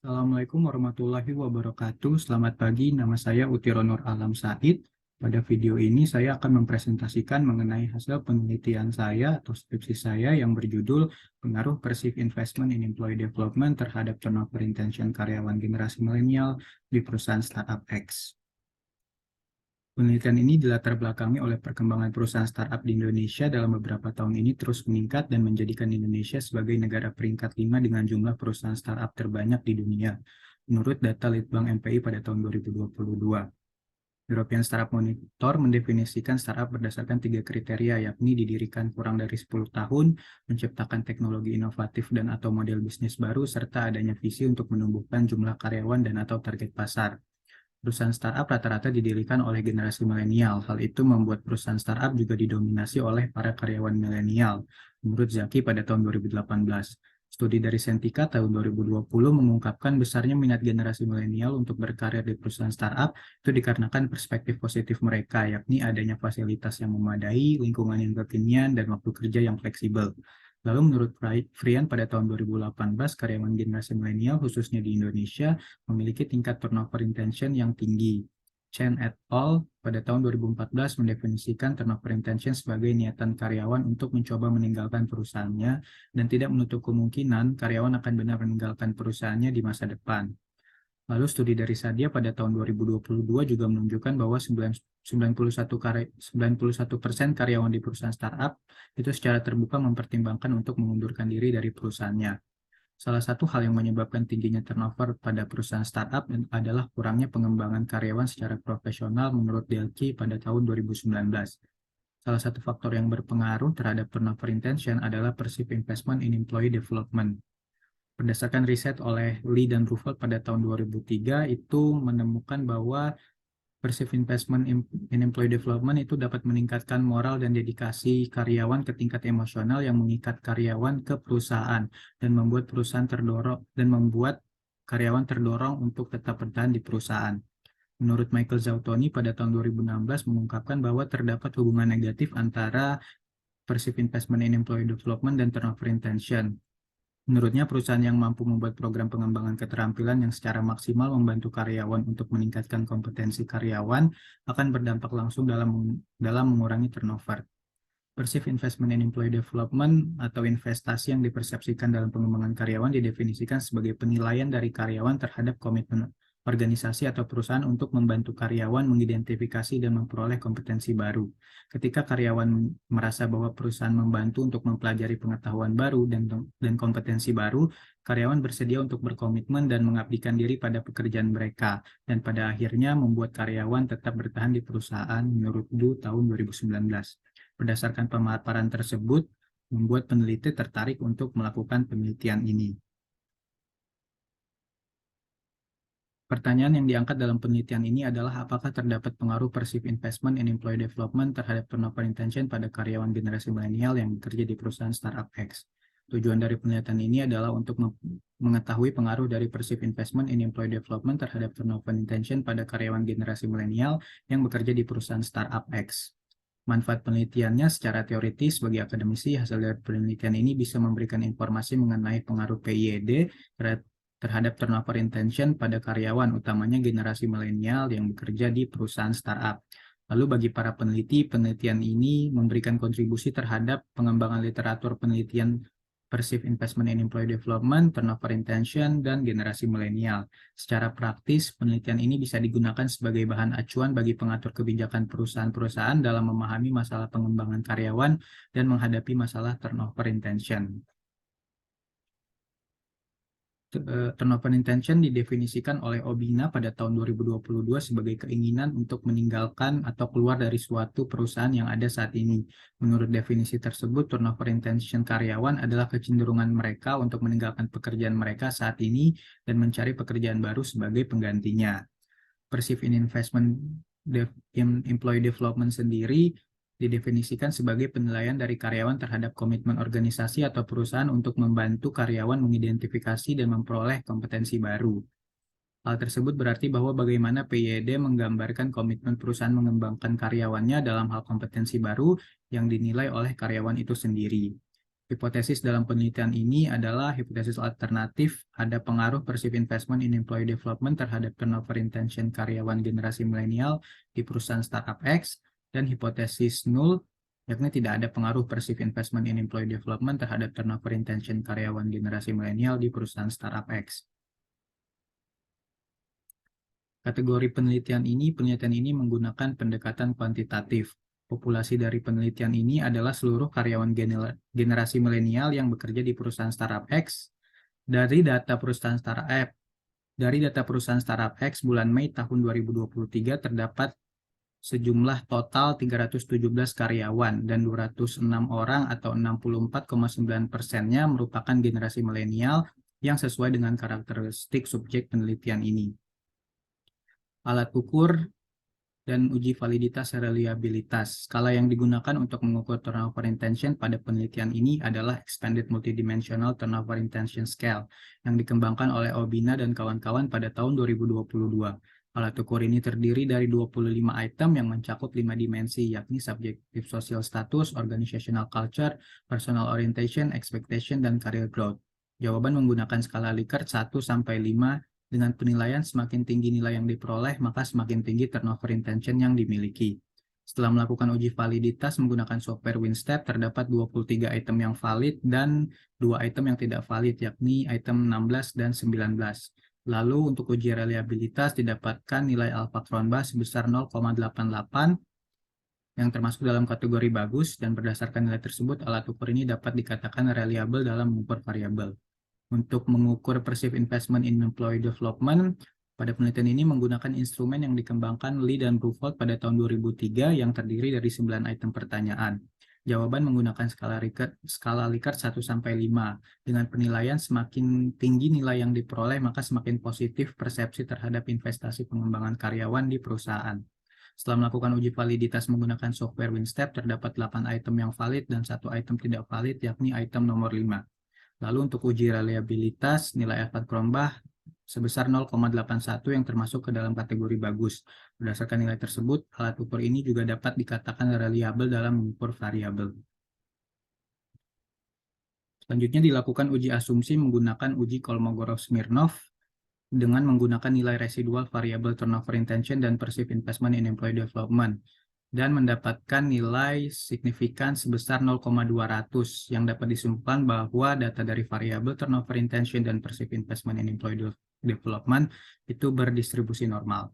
Assalamualaikum warahmatullahi wabarakatuh. Selamat pagi, nama saya Utironur Alam Said. Pada video ini saya akan mempresentasikan mengenai hasil penelitian saya atau skripsi saya yang berjudul Pengaruh Perceived Investment in Employee Development terhadap Turnover Intention Karyawan Generasi Milenial di Perusahaan Startup X. Penelitian ini dilatar belakangi oleh perkembangan perusahaan startup di Indonesia dalam beberapa tahun ini terus meningkat dan menjadikan Indonesia sebagai negara peringkat 5 dengan jumlah perusahaan startup terbanyak di dunia, menurut data Litbang MPI pada tahun 2022. European Startup Monitor mendefinisikan startup berdasarkan 3 kriteria, yakni didirikan kurang dari 10 tahun, menciptakan teknologi inovatif dan atau model bisnis baru, serta adanya visi untuk menumbuhkan jumlah karyawan dan atau target pasar. Perusahaan startup rata-rata didirikan oleh generasi milenial. Hal itu membuat perusahaan startup juga didominasi oleh para karyawan milenial, menurut Zaki pada tahun 2018. Studi dari Sentika tahun 2020 mengungkapkan besarnya minat generasi milenial untuk berkarir di perusahaan startup itu dikarenakan perspektif positif mereka, yakni adanya fasilitas yang memadai, lingkungan yang kekinian, dan waktu kerja yang fleksibel. Lalu menurut Frian pada tahun 2018, karyawan generasi milenial khususnya di Indonesia memiliki tingkat turnover intention yang tinggi. Chen et al. Pada tahun 2014 mendefinisikan turnover intention sebagai niatan karyawan untuk mencoba meninggalkan perusahaannya dan tidak menutup kemungkinan karyawan akan benar meninggalkan perusahaannya di masa depan. Lalu studi dari Sadia pada tahun 2022 juga menunjukkan bahwa 91% karyawan di perusahaan startup itu secara terbuka mempertimbangkan untuk mengundurkan diri dari perusahaannya. Salah satu hal yang menyebabkan tingginya turnover pada perusahaan startup adalah kurangnya pengembangan karyawan secara profesional menurut Delki pada tahun 2019. Salah satu faktor yang berpengaruh terhadap turnover intention adalah perceived investment in employee development. Berdasarkan riset oleh Lee dan Ruffeld pada tahun 2003, itu menemukan bahwa perceived investment in employee development itu dapat meningkatkan moral dan dedikasi karyawan ke tingkat emosional yang mengikat karyawan ke perusahaan dan membuat karyawan terdorong untuk tetap bertahan di perusahaan. Menurut Michael Zautoni pada tahun 2016 mengungkapkan bahwa terdapat hubungan negatif antara perceived investment in employee development dan turnover intention. Menurutnya, perusahaan yang mampu membuat program pengembangan keterampilan yang secara maksimal membantu karyawan untuk meningkatkan kompetensi karyawan akan berdampak langsung dalam mengurangi turnover. Perceived investment in employee development atau investasi yang dipersepsikan dalam pengembangan karyawan didefinisikan sebagai penilaian dari karyawan terhadap komitmen organisasi atau perusahaan untuk membantu karyawan mengidentifikasi dan memperoleh kompetensi baru. Ketika karyawan merasa bahwa perusahaan membantu untuk mempelajari pengetahuan baru dan kompetensi baru, karyawan bersedia untuk berkomitmen dan mengabdikan diri pada pekerjaan mereka, dan pada akhirnya membuat karyawan tetap bertahan di perusahaan menurut Du tahun 2019. Berdasarkan pemaparan tersebut, membuat peneliti tertarik untuk melakukan penelitian ini. Pertanyaan yang diangkat dalam penelitian ini adalah apakah terdapat pengaruh perceived investment in employee development terhadap turnover intention pada karyawan generasi milenial yang bekerja di perusahaan startup X. Tujuan dari penelitian ini adalah untuk mengetahui pengaruh dari perceived investment in employee development terhadap turnover intention pada karyawan generasi milenial yang bekerja di perusahaan startup X. Manfaat penelitiannya secara teoritis bagi akademisi, hasil dari penelitian ini bisa memberikan informasi mengenai pengaruh PYD terhadap turnover intention pada karyawan, utamanya generasi milenial yang bekerja di perusahaan startup. Lalu bagi para peneliti, penelitian ini memberikan kontribusi terhadap pengembangan literatur penelitian perceived investment in employee development, turnover intention, dan generasi milenial. Secara praktis, penelitian ini bisa digunakan sebagai bahan acuan bagi pengatur kebijakan perusahaan-perusahaan dalam memahami masalah pengembangan karyawan dan menghadapi masalah turnover intention. Turnover intention didefinisikan oleh Obina pada tahun 2022 sebagai keinginan untuk meninggalkan atau keluar dari suatu perusahaan yang ada saat ini. Menurut definisi tersebut, turnover intention karyawan adalah kecenderungan mereka untuk meninggalkan pekerjaan mereka saat ini dan mencari pekerjaan baru sebagai penggantinya. Perceived investment in employee development sendiri didefinisikan sebagai penilaian dari karyawan terhadap komitmen organisasi atau perusahaan untuk membantu karyawan mengidentifikasi dan memperoleh kompetensi baru. Hal tersebut berarti bahwa bagaimana PYD menggambarkan komitmen perusahaan mengembangkan karyawannya dalam hal kompetensi baru yang dinilai oleh karyawan itu sendiri. Hipotesis dalam penelitian ini adalah hipotesis alternatif, ada pengaruh perceived investment in employee development terhadap turnover intention karyawan generasi milenial di perusahaan startup X, dan hipotesis nul, yakni tidak ada pengaruh perceived investment in employee development terhadap turnover intention karyawan generasi milenial di perusahaan startup X. Kategori penelitian ini menggunakan pendekatan kuantitatif. Populasi dari penelitian ini adalah seluruh karyawan generasi milenial yang bekerja di perusahaan startup X. Dari data perusahaan startup X bulan Mei tahun 2023 terdapat sejumlah total 317 karyawan dan 206 orang atau 64,9%-nya merupakan generasi milenial yang sesuai dengan karakteristik subjek penelitian ini. Alat ukur dan uji validitas reliabilitas. Skala yang digunakan untuk mengukur turnover intention pada penelitian ini adalah Expanded Multidimensional Turnover Intention Scale yang dikembangkan oleh Obina dan kawan-kawan pada tahun 2022. Alat ukur ini terdiri dari 25 item yang mencakup 5 dimensi, yakni subjective social status, organizational culture, personal orientation, expectation, dan career growth. Jawaban menggunakan skala Likert 1-5. Dengan penilaian semakin tinggi nilai yang diperoleh, maka semakin tinggi turnover intention yang dimiliki. Setelah melakukan uji validitas menggunakan software WinStep, terdapat 23 item yang valid dan 2 item yang tidak valid, yakni item 16 dan 19. Lalu untuk uji reliabilitas didapatkan nilai alpha Cronbach sebesar 0,88 yang termasuk dalam kategori bagus, dan berdasarkan nilai tersebut alat ukur ini dapat dikatakan reliable dalam mengukur variabel. Untuk mengukur perceived investment in employee development, pada penelitian ini menggunakan instrumen yang dikembangkan Lee dan Bruford pada tahun 2003 yang terdiri dari 9 item pertanyaan. Jawaban menggunakan skala Likert 1-5. Dengan penilaian semakin tinggi nilai yang diperoleh, maka semakin positif persepsi terhadap investasi pengembangan karyawan di perusahaan. Setelah melakukan uji validitas menggunakan software WinStep, terdapat 8 item yang valid dan 1 item tidak valid, yakni item nomor 5. Lalu untuk uji reliabilitas, nilai alpha Cronbach sebesar 0,81 yang termasuk ke dalam kategori bagus. Berdasarkan nilai tersebut, alat ukur ini juga dapat dikatakan reliable dalam mengukur variabel. Selanjutnya dilakukan uji asumsi menggunakan uji Kolmogorov-Smirnov dengan menggunakan nilai residual variabel turnover intention dan perceived investment in employee development, dan mendapatkan nilai signifikan sebesar 0,200 yang dapat disimpulkan bahwa data dari variabel turnover intention dan perceived investment in employee development itu berdistribusi normal.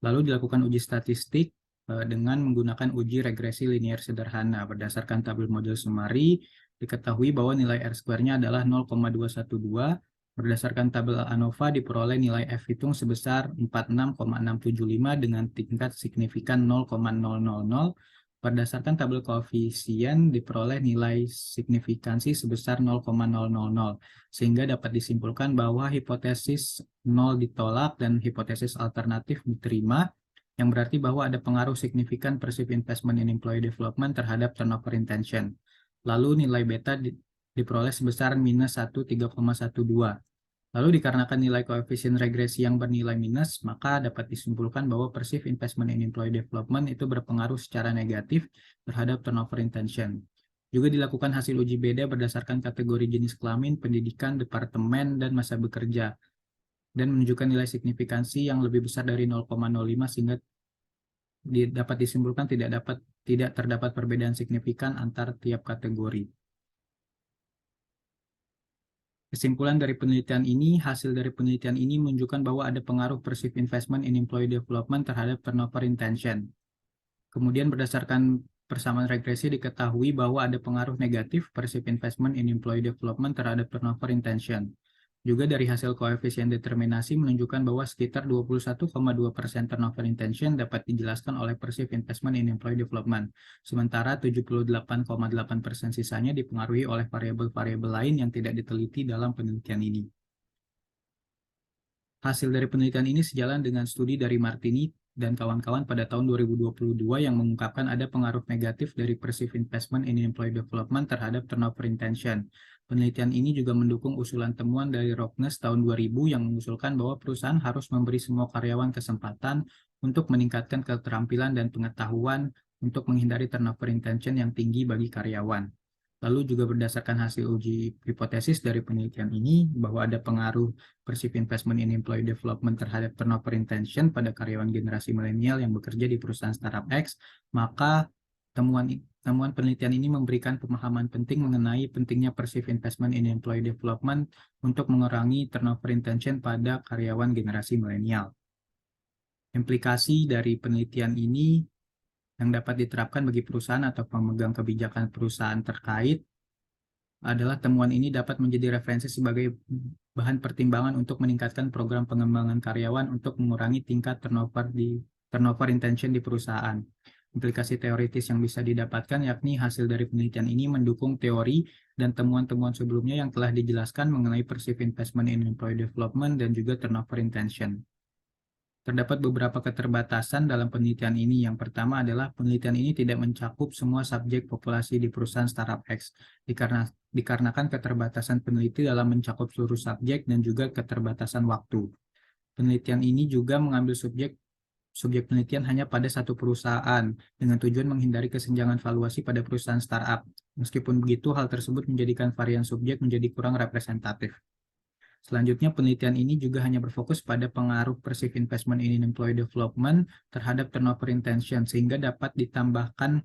Lalu dilakukan uji statistik dengan menggunakan uji regresi linear sederhana. Berdasarkan tabel model summary, diketahui bahwa nilai R-square-nya adalah 0,212. Berdasarkan tabel ANOVA diperoleh nilai F hitung sebesar 46,675 dengan tingkat signifikan 0,000. Berdasarkan tabel koefisien diperoleh nilai signifikansi sebesar 0,000, sehingga dapat disimpulkan bahwa hipotesis 0 ditolak dan hipotesis alternatif diterima, yang berarti bahwa ada pengaruh signifikan perceived investment in employee development terhadap turnover intention. Lalu nilai beta diperoleh sebesar minus 1,3,12. Lalu dikarenakan nilai koefisien regresi yang bernilai minus, maka dapat disimpulkan bahwa perceived investment in employee development itu berpengaruh secara negatif terhadap turnover intention. Juga dilakukan hasil uji beda berdasarkan kategori jenis kelamin, pendidikan, departemen, dan masa bekerja, dan menunjukkan nilai signifikansi yang lebih besar dari 0,05 sehingga dapat disimpulkan tidak terdapat perbedaan signifikan antar tiap kategori. Kesimpulan dari penelitian ini, hasil dari penelitian ini menunjukkan bahwa ada pengaruh perceived investment in employee development terhadap turnover intention. Kemudian berdasarkan persamaan regresi diketahui bahwa ada pengaruh negatif perceived investment in employee development terhadap turnover intention. Juga dari hasil koefisien determinasi menunjukkan bahwa sekitar 21,2% turnover intention dapat dijelaskan oleh perceived investment in employee development, sementara 78,8% sisanya dipengaruhi oleh variabel-variabel lain yang tidak diteliti dalam penelitian ini. Hasil dari penelitian ini sejalan dengan studi dari Martini dan kawan-kawan pada tahun 2022 yang mengungkapkan ada pengaruh negatif dari perceived investment in employee development terhadap turnover intention. Penelitian ini juga mendukung usulan temuan dari Rocknes tahun 2000 yang mengusulkan bahwa perusahaan harus memberi semua karyawan kesempatan untuk meningkatkan keterampilan dan pengetahuan untuk menghindari turnover intention yang tinggi bagi karyawan. Lalu juga berdasarkan hasil uji hipotesis dari penelitian ini, bahwa ada pengaruh perceived investment in employee development terhadap turnover intention pada karyawan generasi milenial yang bekerja di perusahaan startup X, maka temuan penelitian ini memberikan pemahaman penting mengenai pentingnya perceived investment in employee development untuk mengurangi turnover intention pada karyawan generasi milenial. Implikasi dari penelitian ini yang dapat diterapkan bagi perusahaan atau pemegang kebijakan perusahaan terkait adalah temuan ini dapat menjadi referensi sebagai bahan pertimbangan untuk meningkatkan program pengembangan karyawan untuk mengurangi tingkat turnover intention di perusahaan. Implikasi teoritis yang bisa didapatkan yakni hasil dari penelitian ini mendukung teori dan temuan-temuan sebelumnya yang telah dijelaskan mengenai perceived investment in employee development dan juga turnover intention. Terdapat beberapa keterbatasan dalam penelitian ini. Yang pertama adalah penelitian ini tidak mencakup semua subjek populasi di perusahaan startup X, dikarenakan keterbatasan peneliti dalam mencakup seluruh subjek dan juga keterbatasan waktu. Penelitian ini juga mengambil subjek penelitian hanya pada satu perusahaan dengan tujuan menghindari kesenjangan valuasi pada perusahaan startup. Meskipun begitu, hal tersebut menjadikan varian subjek menjadi kurang representatif. Selanjutnya, penelitian ini juga hanya berfokus pada pengaruh perceived investment in employee development terhadap turnover intention, sehingga dapat ditambahkan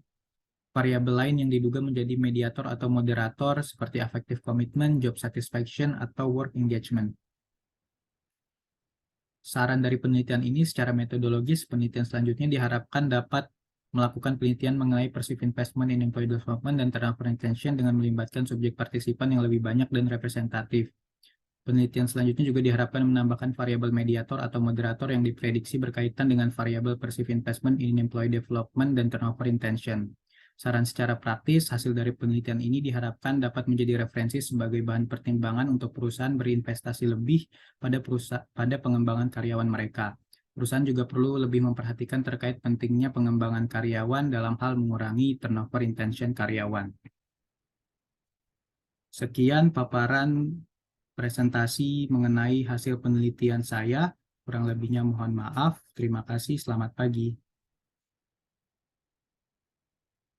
variabel lain yang diduga menjadi mediator atau moderator seperti affective commitment, job satisfaction, atau work engagement. Saran dari penelitian ini secara metodologis, penelitian selanjutnya diharapkan dapat melakukan penelitian mengenai perceived investment in employee development dan turnover intention dengan melibatkan subjek partisipan yang lebih banyak dan representatif. Penelitian selanjutnya juga diharapkan menambahkan variabel mediator atau moderator yang diprediksi berkaitan dengan variabel perceived investment in employee development dan turnover intention. Saran secara praktis, hasil dari penelitian ini diharapkan dapat menjadi referensi sebagai bahan pertimbangan untuk perusahaan berinvestasi lebih pada pengembangan karyawan mereka. Perusahaan juga perlu lebih memperhatikan terkait pentingnya pengembangan karyawan dalam hal mengurangi turnover intention karyawan. Sekian paparan presentasi mengenai hasil penelitian saya. Kurang lebihnya mohon maaf. Terima kasih. Selamat pagi.